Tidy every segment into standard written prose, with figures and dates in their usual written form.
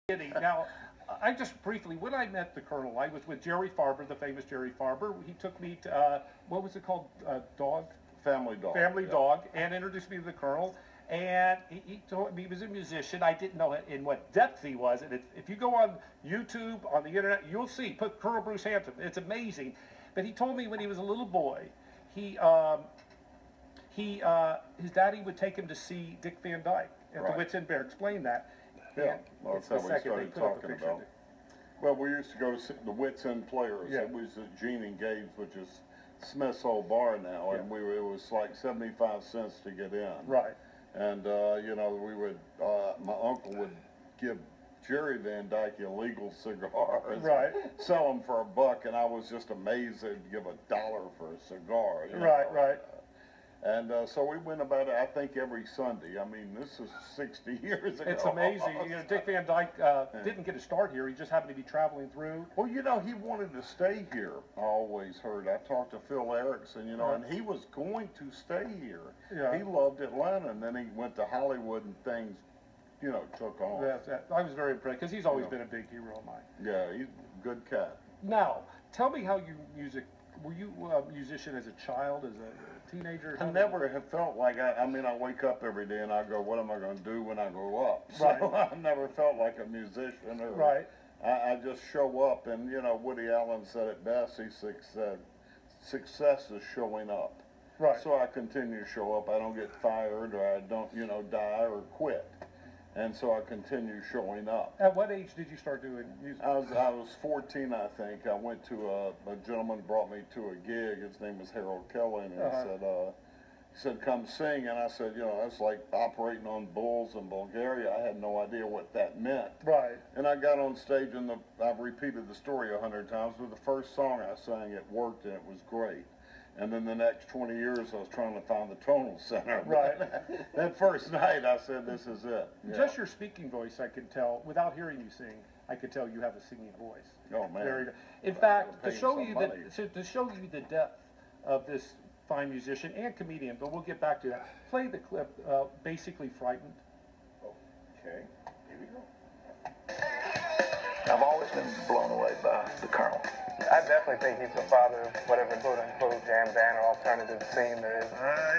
Now, I just briefly, when I met the Colonel, I was with Jerry Farber, the famous Jerry Farber. He took me to, what was it called? Dog? Family Dog. Family Dog, and introduced me to the Colonel. And he told me he was a musician. I didn't know in what depth he was. And if you go on YouTube, on the internet, you'll see, put Colonel Bruce Hampton. It's amazing. But he told me when he was a little boy, his daddy would take him to see Dick Van Dyke at the Wits End Bear. Explain that. Yeah, well, that's how we started talking about. Well, we used to go to the Wits End Players. Yeah. It was at Gene and Gabe's, which is Smith's old bar now, and it was like 75 cents to get in. Right. And you know, we would, my uncle would give Jerry Van Dyke illegal cigars. Right. Sell them for $1, and I was just amazed they'd give $1 for a cigar. You know? Right. And so we went about it, I think, every Sunday. I mean, this is 60 years ago. It's amazing. You know, Dick Van Dyke didn't get a start here. He just happened to be traveling through. Well, you know, he wanted to stay here, I always heard. I talked to Phil Erickson, you know, and he was going to stay here. Yeah. He loved Atlanta, and then he went to Hollywood, and things, you know, took off. I was very impressed, because he's always been a big hero of mine. Yeah, he's a good cat. Now, tell me how were you a musician as a child, as a teenager? I never have felt like, I mean, I wake up every day and I go, what am I going to do when I grow up? So I never felt like a musician. Or, I just show up, and, you know, Woody Allen said it best. He said, success is showing up. Right. So I continue to show up. I don't get fired, or I don't, you know, die or quit. And so I continue showing up. At what age did you start doing music? I was 14, I think. I went to a gentleman brought me to a gig. His name was Harold Kelly, and he said, come sing. And I said, you know, that's like operating on bulls in Bulgaria. I had no idea what that meant. Right. And I got on stage, and I've repeated the story 100 times, but the first song I sang, it worked, and it was great. And then the next 20 years, I was trying to find the tonal center. Right. That first night, I said, this is it. Yeah. Just your speaking voice, I could tell, without hearing you sing, I could tell you have a singing voice. Oh, man. Very good. In fact, to show you the depth of this fine musician and comedian, but we'll get back to that. Play the clip, Basically Frightened. Okay, here we go. I've always been blown away by the Colonel. I definitely think he's the father of whatever quote-unquote jam band or alternative scene there is.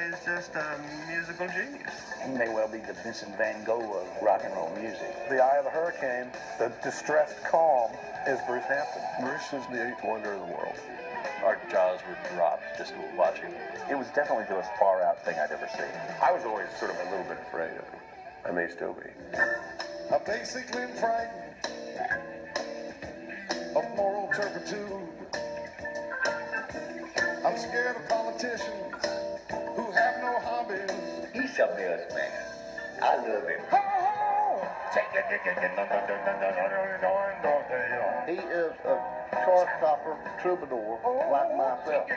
He's just a musical genius. He may well be the Vincent Van Gogh of rock and roll music. The eye of the hurricane, the distressed calm, is Bruce Hampton. Bruce is the 8th wonder of the world. Our jaws would drop just watching. It was definitely the most far-out thing I'd ever seen. I was always sort of a little bit afraid of him. I may still be. I'm basically frightened of moral turpitude. I'm scared of politicians who have no hobbies. He's something else, man. I love him. He is a short-stopper troubadour like myself.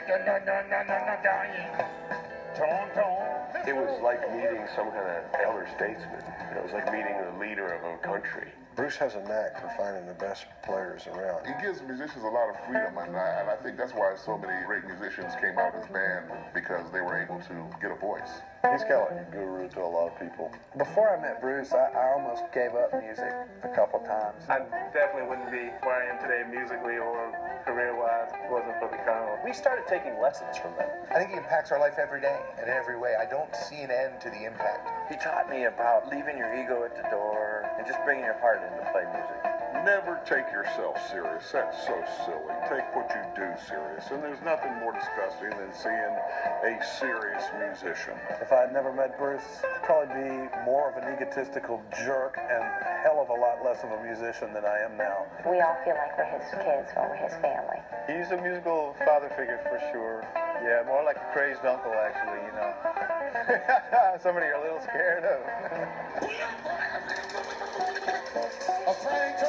It was like meeting some kind of elder statesman. You know, it was like meeting the leader of a country. Bruce has a knack for finding the best players around. He gives musicians a lot of freedom, and I think that's why so many great musicians came out of his band, because they were able to get a voice. He's kind of like a guru to a lot of people. Before I met Bruce, I almost gave up music a couple times. I definitely wouldn't be where I am today musically or career-wise if it wasn't for the Colonel. We started taking lessons from them. I think he impacts our life every day and in every way. I don't see an end to the impact. He taught me about leaving your ego at the door and just bringing your heart in to play music. Never take yourself serious. That's so silly. Take what you do serious. And there's nothing more disgusting than seeing a serious musician. If I had never met Bruce, I'd probably be more of an egotistical jerk and a hell of a lot less of a musician than I am now. We all feel like we're his kids or we're his family. He's a musical father figure for sure. Yeah, more like a crazed uncle, actually, you know. Somebody you're a little scared of. A Frank